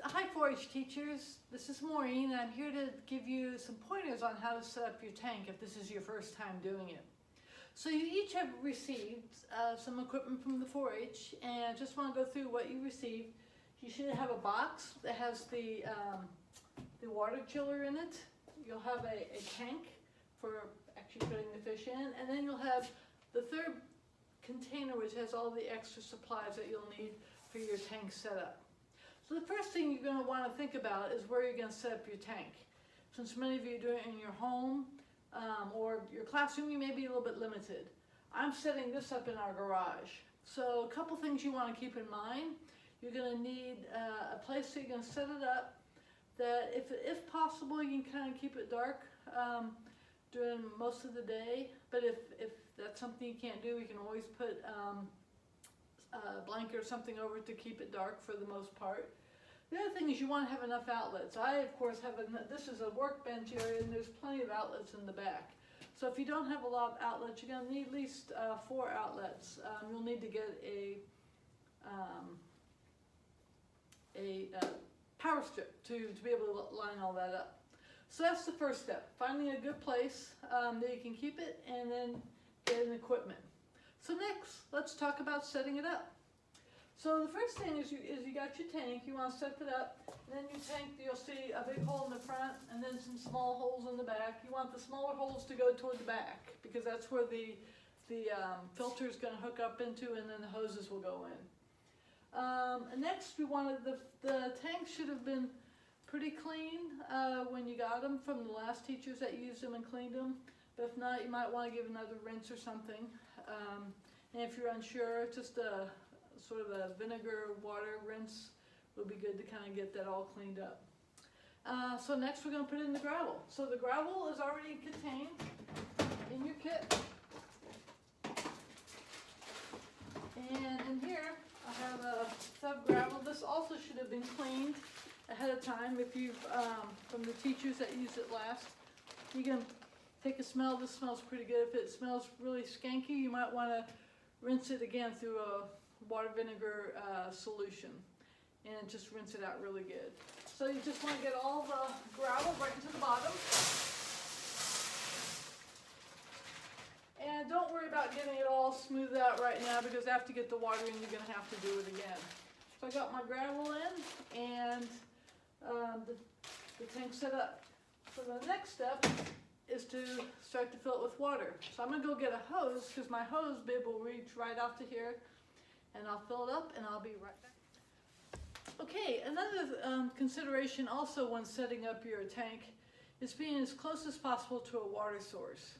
Hi 4-H teachers, this is Maureen and I'm here to give you some pointers on how to set up your tank if this is your first time doing it. So you each have received some equipment from the 4-H and I just want to go through what you received. You should have a box that has the water chiller in it. You'll have a tank for actually putting the fish in, and then you'll have the third container which has all the extra supplies that you'll need for your tank setup. So the first thing you're going to want to think about is where you're going to set up your tank. Since many of you do it in your home or your classroom, you may be a little bit limited. I'm setting this up in our garage. So a couple things you want to keep in mind. You're going to need a place that you're going to set it up that if possible you can kind of keep it dark during most of the day, but if that's something you can't do, you can always put a blanket or something over it to keep it dark for the most part. The other thing is you want to have enough outlets. I of course have this is a workbench area and there's plenty of outlets in the back. So if you don't have a lot of outlets, you're going to need at least 4 outlets. You'll need to get a power strip to be able to line all that up. So that's the first step, finding a good place that you can keep it and then getting equipment. So next, let's talk about setting it up. So the first thing is you got your tank, you want to set it up, and then your tank, you'll see a big hole in the front and then some small holes in the back. You want the smaller holes to go toward the back because that's where the filter is going to hook up into, and then the hoses will go in. And next we wanted the tanks should have been pretty clean when you got them from the last teachers that used them and cleaned them. But if not, you might want to give another rinse or something. And if you're unsure, just a sort of a vinegar water rinse would be good to kind of get that all cleaned up. So next we're going to put in the gravel. So the gravel is already contained in your kit. And in here I have a sub gravel. This also should have been cleaned ahead of time if you've from the teachers that used it last. You can take a smell. This smells pretty good. If it smells really skanky, you might want to rinse it again through a water vinegar solution and just rinse it out really good. So you just want to get all the gravel right into the bottom. And don't worry about getting it all smoothed out right now because after you get the water in, you're going to have to do it again. So I got my gravel in and the tank set up. So the next step is to start to fill it with water. So I'm going to go get a hose because my hose bib will reach right out to here, and I'll fill it up and I'll be right back. Okay, another consideration also when setting up your tank is being as close as possible to a water source.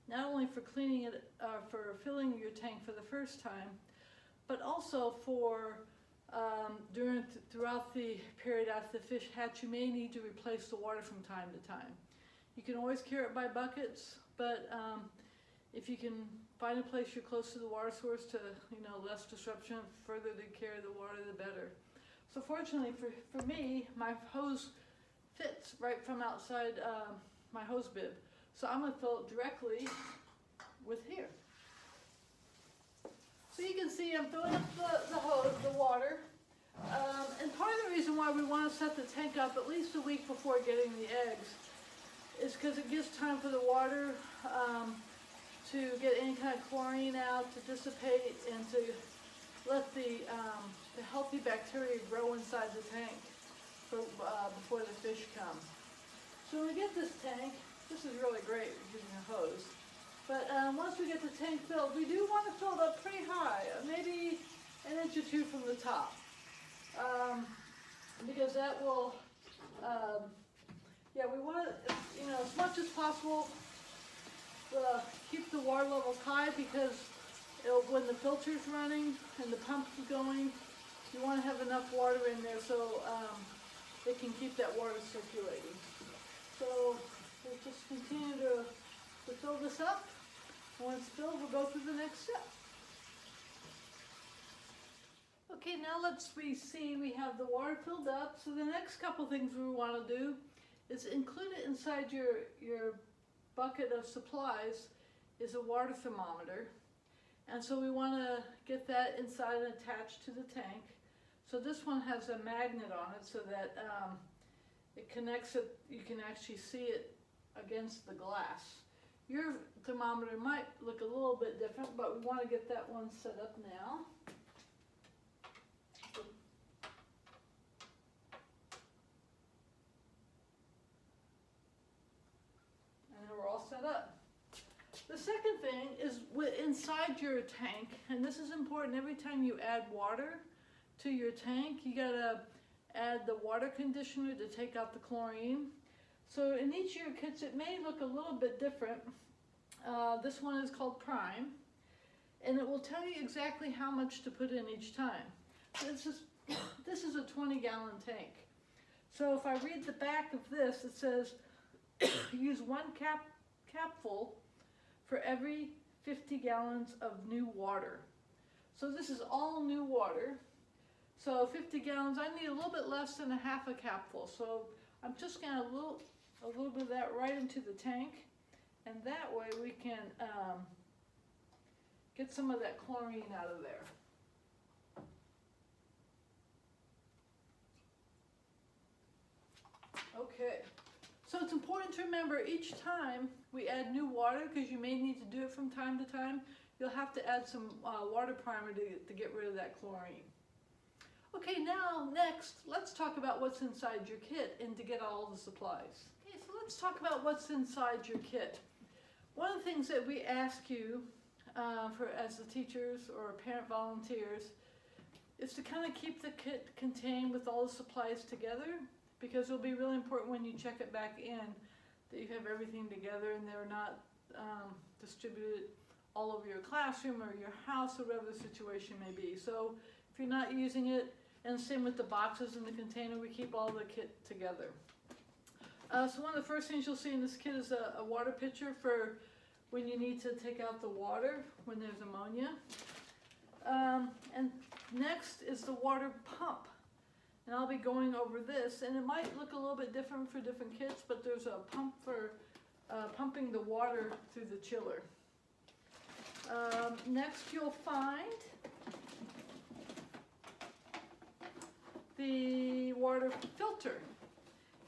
Not only for cleaning it, for filling your tank for the first time, but also for throughout the period after the fish hatch, you may need to replace the water from time to time. You can always carry it by buckets, but if you can find a place you're close to the water source to, less disruption, further to carry the water, the better. So fortunately for me, my hose fits right from outside my hose bib. So I'm going to fill it directly with here. So you can see I'm filling up the water. And part of the reason why we want to set the tank up at least a week before getting the eggs is because it gives time for the water to get any kind of chlorine out, to dissipate, and to let the healthy bacteria grow inside the tank before the fish come. So when we get this tank, this is really great using a hose. But once we get the tank filled, we do want to fill it up pretty high, maybe an inch or 2 from the top. Because that will, we want to, as much as possible, keep the water levels high because when the filter's running and the pump is going, you want to have enough water in there so it can keep that water circulating. So we'll just continue to fill this up. And when it's filled, we'll go through the next step. Okay, now we have the water filled up. So the next couple things we want to do is include it inside your bucket of supplies is a water thermometer. And so we want to get that inside and attached to the tank. So this one has a magnet on it so that it connects it, you can actually see it against the glass. Your thermometer might look a little bit different, but we want to get that one set up now. And then we're all set up. The second thing is inside your tank, and this is important every time you add water to your tank, you gotta add the water conditioner to take out the chlorine. So in each of your kits, it may look a little bit different. This one is called Prime, and it will tell you exactly how much to put in each time. This is a 20-gallon tank. So if I read the back of this, it says use 1 capful for every 50 gallons of new water. So this is all new water. So 50 gallons, I need a little bit less than a half a capful. So I'm just going to a little bit of that right into the tank, and that way we can get some of that chlorine out of there. Okay, so it's important to remember each time we add new water, because you may need to do it from time to time, you'll have to add some water primer to get rid of that chlorine. Okay, now next, let's talk about what's inside your kit and to get all the supplies. Okay, so let's talk about what's inside your kit. One of the things that we ask you as the teachers or parent volunteers is to kind of keep the kit contained with all the supplies together, because it'll be really important when you check it back in that you have everything together and they're not distributed all over your classroom or your house or whatever the situation may be. So if you're not using it, and same with the boxes in the container, we keep all the kit together. So one of the first things you'll see in this kit is a water pitcher for when you need to take out the water when there's ammonia. And next is the water pump. And I'll be going over this, and it might look a little bit different for different kits, but there's a pump for pumping the water through the chiller. Next you'll find the water filter.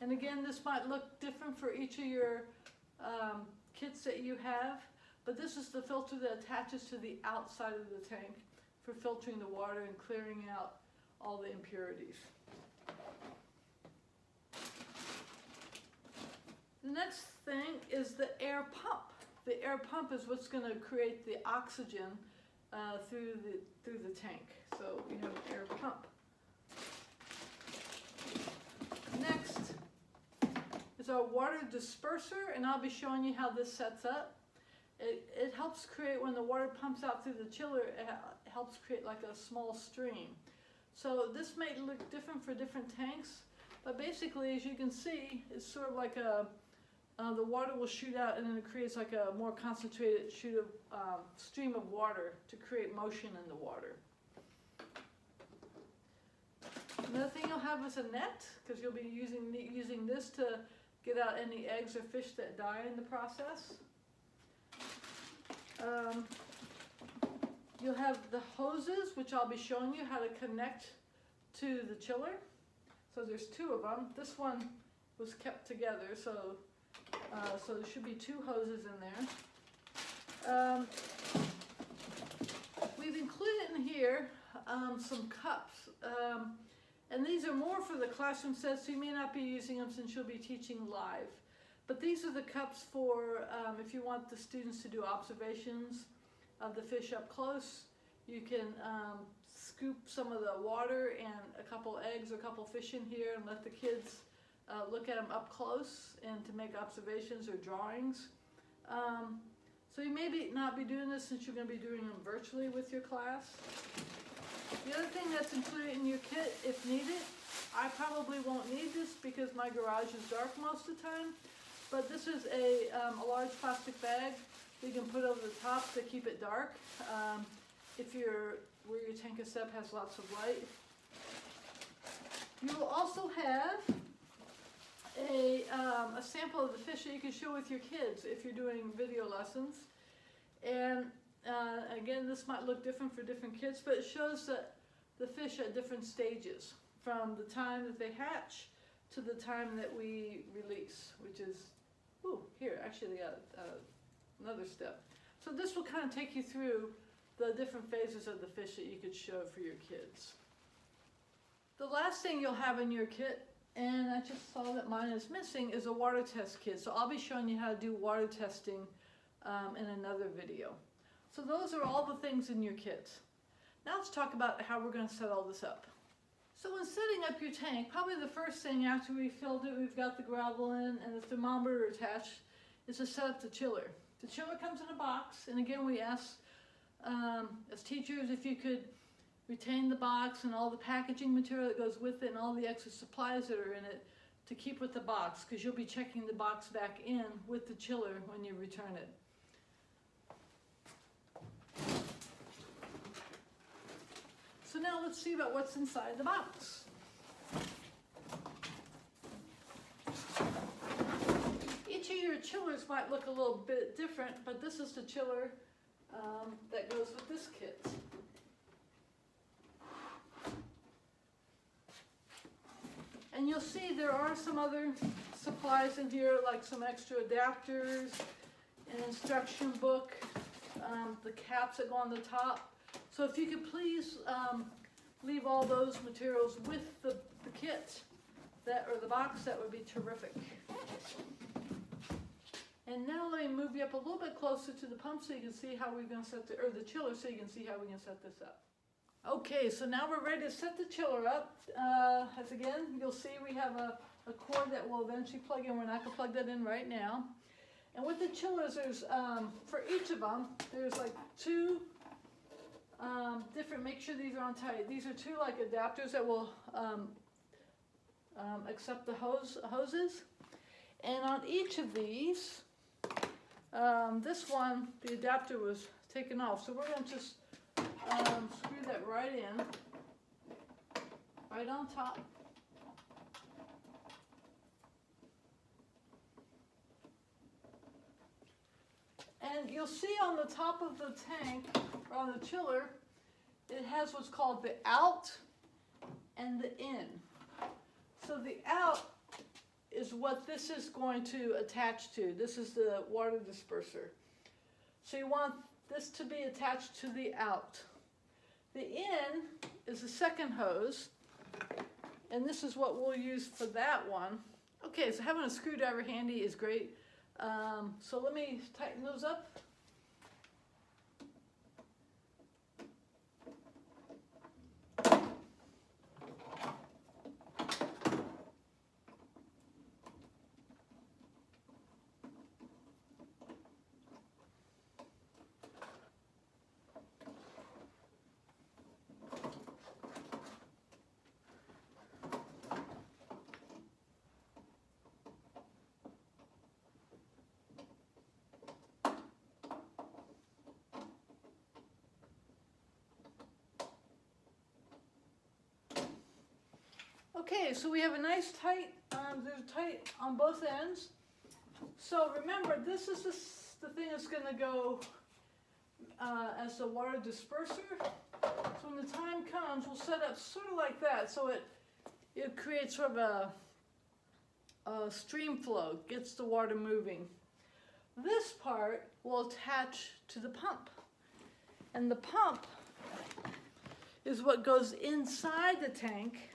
And again, this might look different for each of your kits that you have, but this is the filter that attaches to the outside of the tank for filtering the water and clearing out all the impurities. The next thing is the air pump. The air pump is what's going to create the oxygen through the tank. So we have an air pump. Next is our water disperser, and I'll be showing you how this sets up. It helps create, when the water pumps out through the chiller, it helps create like a small stream. So this may look different for different tanks, but basically, as you can see, it's sort of like the water will shoot out, and then it creates like a more concentrated stream of water to create motion in the water. Another thing you'll have is a net, because you'll be using this to get out any eggs or fish that die in the process. You'll have the hoses, which I'll be showing you how to connect to the chiller. So there's 2 of them. This one was kept together, so there should be 2 hoses in there. We've included in here some cups. And these are more for the classroom set, so you may not be using them since you'll be teaching live. But these are the cups for if you want the students to do observations of the fish up close. You can scoop some of the water and a couple eggs or a couple fish in here and let the kids look at them up close and to make observations or drawings. So you may not be doing this since you're going to be doing them virtually with your class. The other thing that's included in your kit, if needed, I probably won't need this because my garage is dark most of the time, but this is a large plastic bag that you can put over the top to keep it dark. If where your tank is set up has lots of light. You will also have a sample of the fish that you can show with your kids if you're doing video lessons. And again, this might look different for different kids, but it shows that the fish at different stages, from the time that they hatch to the time that we release, which is, here, actually they got another step. So this will kind of take you through the different phases of the fish that you could show for your kids. The last thing you'll have in your kit, and I just saw that mine is missing, is a water test kit. So I'll be showing you how to do water testing in another video. So those are all the things in your kit. Now let's talk about how we're going to set all this up. So when setting up your tank, probably the first thing after we filled it, we've got the gravel in and the thermometer attached, is to set up the chiller. The chiller comes in a box, and again we ask as teachers if you could retain the box and all the packaging material that goes with it and all the extra supplies that are in it to keep with the box, because you'll be checking the box back in with the chiller when you return it. So now let's see about what's inside the box. Each of your chillers might look a little bit different, but this is the chiller that goes with this kit. And you'll see there are some other supplies in here, like some extra adapters, an instruction book, the caps that go on the top. So if you could please leave all those materials with the kit, or the box, that would be terrific. And now let me move you up a little bit closer to the pump so you can see how we're going to set the chiller, so you can see how we're going to set this up. Okay, so now we're ready to set the chiller up. As again, you'll see we have a cord that will eventually plug in. We're not going to plug that in right now. And with the chillers, there's, for each of them, there's like two different, make sure these are on tight. These are two like adapters that will accept the hoses. And on each of these, this one, the adapter was taken off. So we're going to just screw that right in, right on top. And you'll see on the top of the tank, or on the chiller, it has what's called the out and the in. So the out is what this is going to attach to. This is the water disperser. So you want this to be attached to the out. The in is the second hose, and this is what we'll use for that one. Okay, so having a screwdriver handy is great. So let me tighten those up. Okay, so we have a nice tight, there's tight on both ends. So remember, this is the thing that's going to go as the water disperser. So when the time comes, we'll set up sort of like that, so it creates sort of a stream flow, gets the water moving. This part will attach to the pump, and the pump is what goes inside the tank.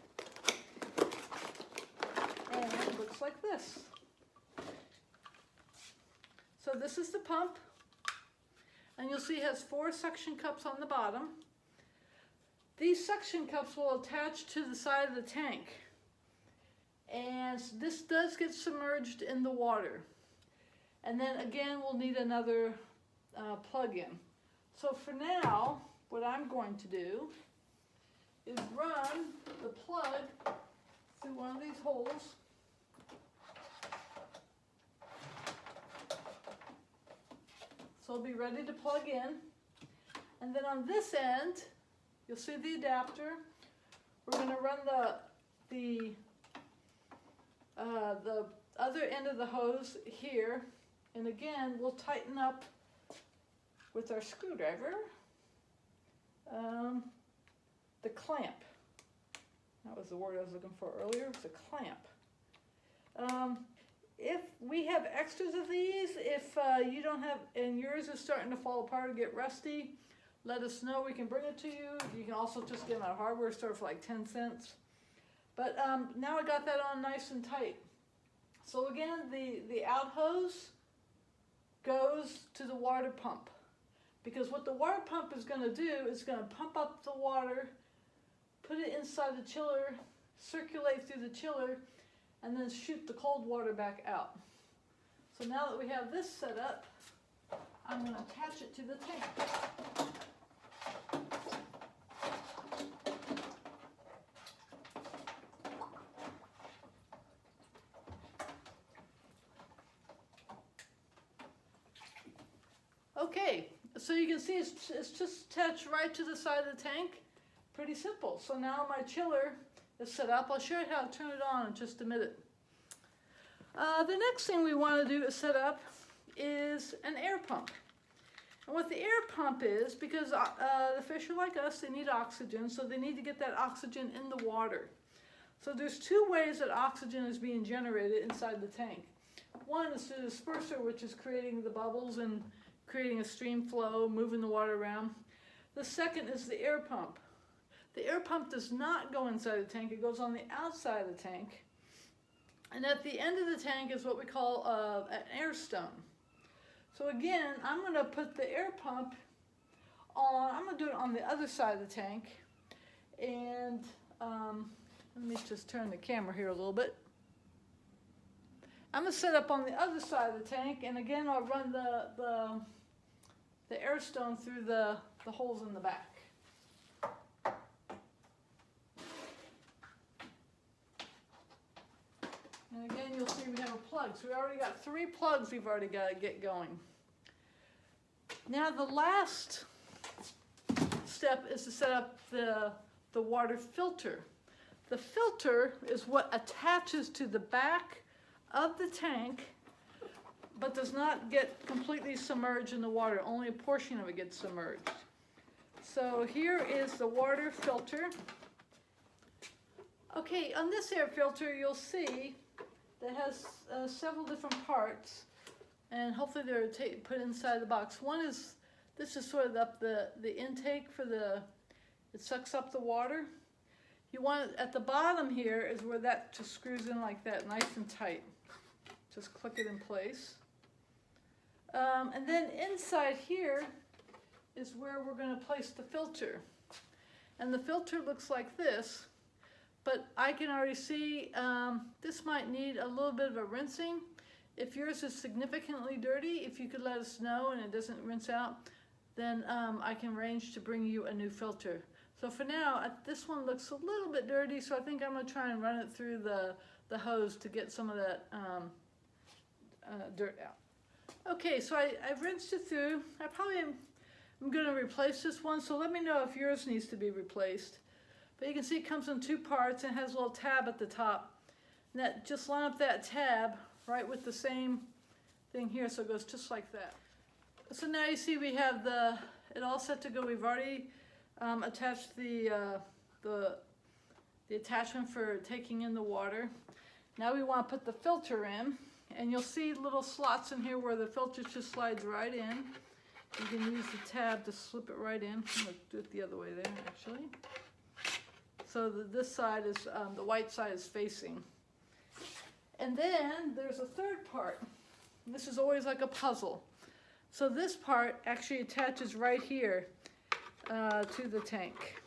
And it looks like this. So this is the pump, and you'll see it has 4 suction cups on the bottom. These suction cups will attach to the side of the tank, and this does get submerged in the water. And then again, we'll need another plug-in. So for now, what I'm going to do is run the plug through one of these holes. So it'll be ready to plug in. And then on this end, you'll see the adapter. We're going to run the other end of the hose here. And again, we'll tighten up with our screwdriver. the clamp. That was the word I was looking for earlier. It's a clamp. If we have extras of these, if you don't have, and yours is starting to fall apart or get rusty, let us know. We can bring it to you. You can also just get them at a hardware store for like 10 cents. But now I got that on nice and tight. So again, the out hose goes to the water pump. Because what the water pump is going to do is going to pump up the water, put it inside the chiller, circulate through the chiller, and then shoot the cold water back out. So now that we have this set up, I'm going to attach it to the tank. Okay, so you can see it's just attached right to the side of the tank. Pretty simple. So now my chiller is set up. I'll show you how to turn it on in just a minute. The next thing we want to do is set up is an air pump. And what the air pump is, because the fish are like us, they need oxygen, so they need to get that oxygen in the water. So there's two ways that oxygen is being generated inside the tank. One is the disperser, which is creating the bubbles and creating a stream flow, moving the water around. The second is the air pump. The air pump does not go inside the tank, it goes on the outside of the tank. And at the end of the tank is what we call an air stone. So again, I'm going to put the air pump on, I'm going to do it on the other side of the tank. And let me just turn the camera here a little bit. I'm going to set up on the other side of the tank, and again I'll run the air stone through the holes in the back. And again, you'll see we have a plug. So we already got 3 plugs we've already got to get going. Now the last step is to set up the water filter. The filter is what attaches to the back of the tank, but does not get completely submerged in the water. Only a portion of it gets submerged. So here is the water filter. Okay, on this air filter you'll see that has several different parts, and hopefully they're put inside the box. One is, this is sort of the intake for it sucks up the water. You want it at the bottom here is where that just screws in like that, nice and tight. Just click it in place. And then inside here is where we're going to place the filter. And the filter looks like this. But I can already see this might need a little bit of a rinsing. If yours is significantly dirty, if you could let us know and it doesn't rinse out, then I can arrange to bring you a new filter. So for now, this one looks a little bit dirty, so I think I'm going to try and run it through the hose to get some of that dirt out. Okay, so I've rinsed it through. I'm going to replace this one, so let me know if yours needs to be replaced. But you can see it comes in 2 parts and has a little tab at the top. And that, just line up that tab right with the same thing here, so it goes just like that. So now you see we have it all set to go. We've already attached the attachment for taking in the water. Now we want to put the filter in, and you'll see little slots in here where the filter just slides right in. You can use the tab to slip it right in. I'm going to do it the other way there, actually. So this side is, the white side is facing. And then there's a third part. This is always like a puzzle. So this part actually attaches right here to the tank.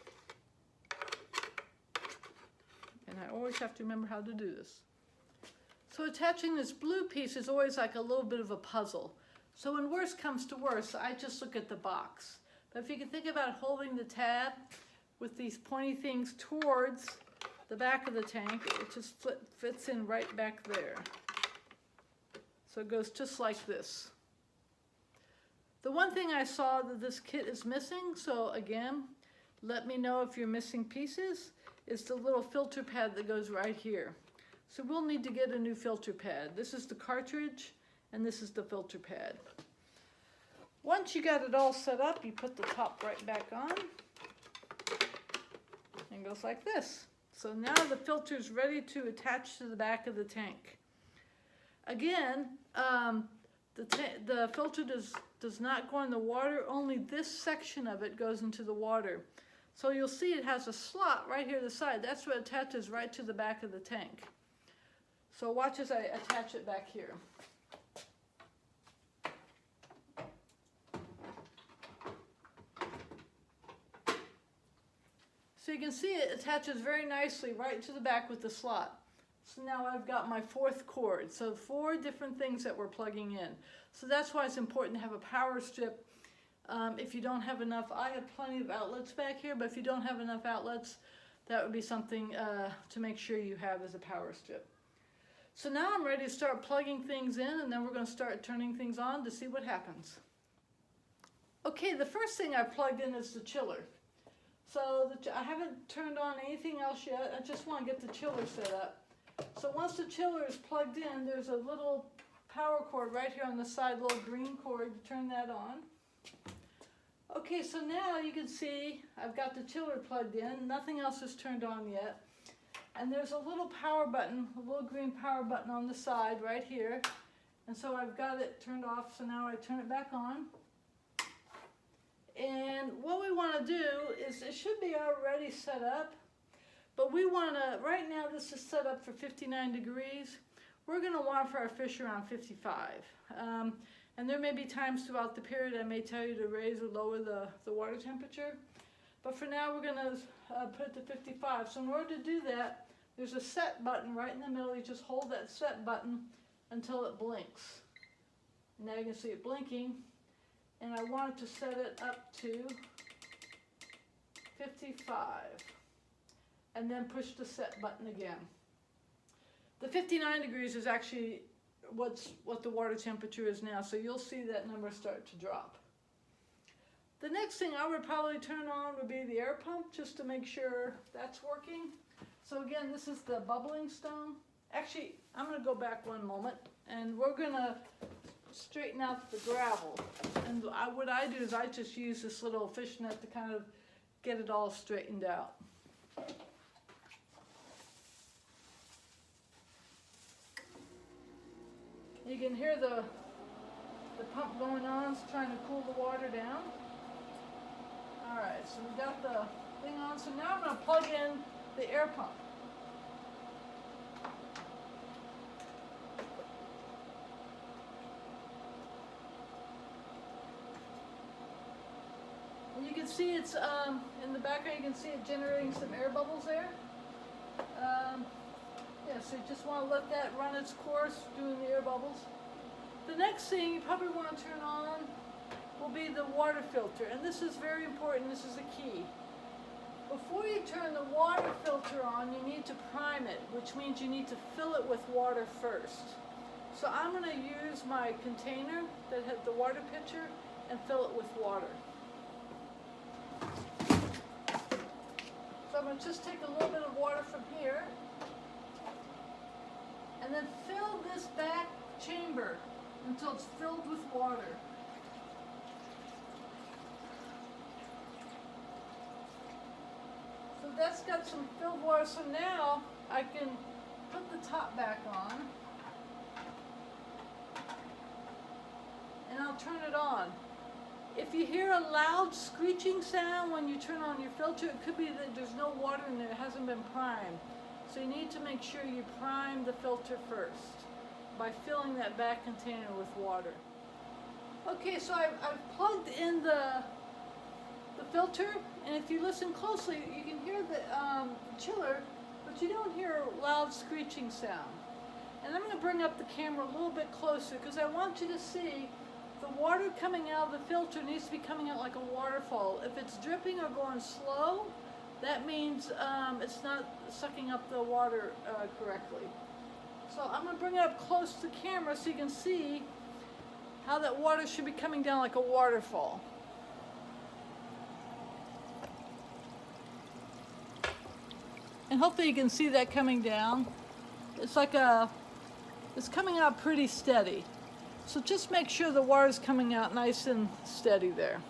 And I always have to remember how to do this. So attaching this blue piece is always like a little bit of a puzzle. So when worst comes to worst, I just look at the box. But if you can think about holding the tab with these pointy things towards the back of the tank, it just fits in right back there. So it goes just like this. The one thing I saw that this kit is missing, so again, let me know if you're missing pieces, is the little filter pad that goes right here. So we'll need to get a new filter pad. This is the cartridge, and this is the filter pad. Once you got it all set up, you put the top right back on. And it goes like this. So now the filter is ready to attach to the back of the tank. Again, the filter does not go in the water, only this section of it goes into the water. So you'll see it has a slot right here to the side. That's what attaches right to the back of the tank. So watch as I attach it back here. So you can see it attaches very nicely right to the back with the slot. So now I've got my 4th cord. So 4 different things that we're plugging in. So that's why it's important to have a power strip. If you don't have enough, I have plenty of outlets back here, but if you don't have enough outlets, that would be something to make sure you have as a power strip. So now I'm ready to start plugging things in, and then we're going to start turning things on to see what happens. Okay, the first thing I plugged in is the chiller. So I haven't turned on anything else yet. I just want to get the chiller set up. So once the chiller is plugged in, there's a little power cord right here on the side, little green cord, to turn that on. Okay, so now you can see I've got the chiller plugged in. Nothing else is turned on yet. And there's a little power button, a little green power button on the side right here. And so I've got it turned off, so now I turn it back on. And what we want to do is, it should be already set up, but we want to, right now this is set up for 59 degrees. We're going to want for our fish around 55. And there may be times throughout the period I may tell you to raise or lower the water temperature. But for now we're going to put it to 55. So in order to do that, there's a set button right in the middle. You just hold that set button until it blinks. Now you can see it blinking. And I wanted to set it up to 55. And then push the set button again. The 59 degrees is actually what the water temperature is now, so you'll see that number start to drop. The next thing I would probably turn on would be the air pump, just to make sure that's working. So again, this is the bubbling stone. Actually, I'm going to go back one moment, and we're going to straighten out the gravel. And what I do is I just use this little fishnet to kind of get it all straightened out. You can hear the pump going on, it's trying to cool the water down. Alright, so we got the thing on. So now I'm going to plug in the air pump. And you can see it's, in the background you can see it generating some air bubbles there. Yeah, so you just want to let that run its course, doing the air bubbles. The next thing you probably want to turn on will be the water filter, and this is very important. This is the key. Before you turn the water filter on, you need to prime it, which means you need to fill it with water first. So I'm going to use my container that has the water pitcher and fill it with water. So I'm going to just take a little bit of water from here and then fill this back chamber until it's filled with water. So that's got some filled water, so now I can put the top back on and I'll turn it on. If you hear a loud screeching sound when you turn on your filter, it could be that there's no water in there, it hasn't been primed. So you need to make sure you prime the filter first by filling that back container with water. Okay, so I've plugged in the filter, and if you listen closely, you can hear the chiller, but you don't hear a loud screeching sound. And I'm going to bring up the camera a little bit closer because I want you to see the water coming out of the filter needs to be coming out like a waterfall. If it's dripping or going slow, that means it's not sucking up the water correctly. So I'm going to bring it up close to the camera so you can see how that water should be coming down like a waterfall. And hopefully you can see that coming down. It's like it's coming out pretty steady. So just make sure the water's coming out nice and steady there.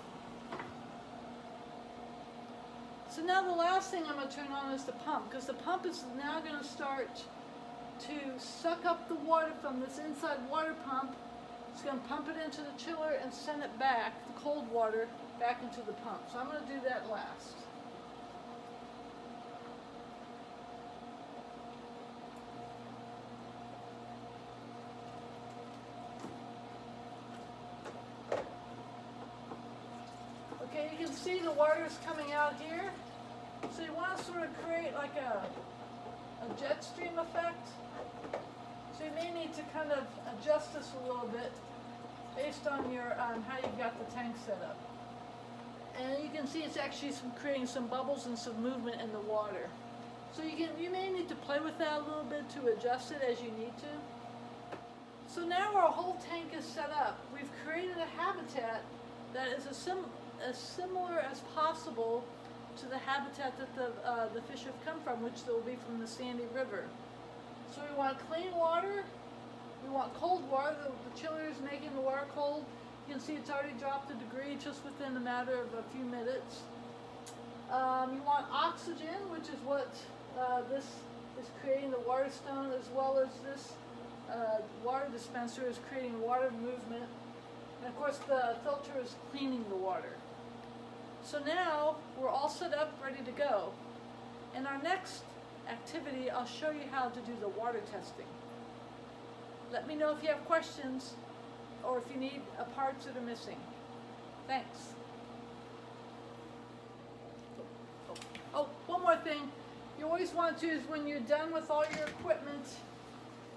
So now the last thing I'm going to turn on is the pump, because the pump is now going to start to suck up the water from this inside water pump. It's going to pump it into the chiller and send it back, the cold water, back into the pump. So I'm going to do that last. Okay, you can see the water is coming out here. So you want to sort of create like a jet stream effect. So you may need to kind of adjust this a little bit based on your how you've got the tank set up. And you can see it's actually creating some bubbles and some movement in the water. So you may need to play with that a little bit to adjust it as you need to. So now our whole tank is set up. We've created a habitat that is as similar as possible to the habitat that the fish have come from, which will be from the Sandy River. So we want clean water, we want cold water. The chiller is making the water cold. You can see it's already dropped a degree just within a matter of a few minutes. You want oxygen, which is what this is creating the water stone, as well as this water dispenser is creating water movement. And of course the filter is cleaning the water. So now we're all set up, ready to go. In our next activity, I'll show you how to do the water testing. Let me know if you have questions or if you need parts that are missing. Thanks. Oh, one more thing. You always want to, is when you're done with all your equipment,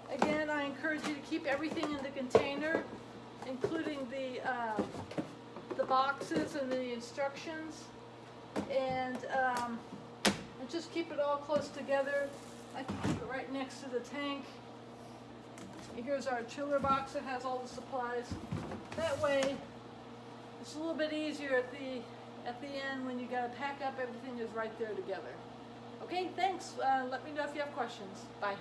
again, I encourage you to keep everything in the container, including the boxes and the instructions, and just keep it all close together. I can keep it right next to the tank. Here's our chiller box that has all the supplies. That way, it's a little bit easier at the end when you gotta pack up. Everything is right there together. Okay, thanks. Let me know if you have questions. Bye.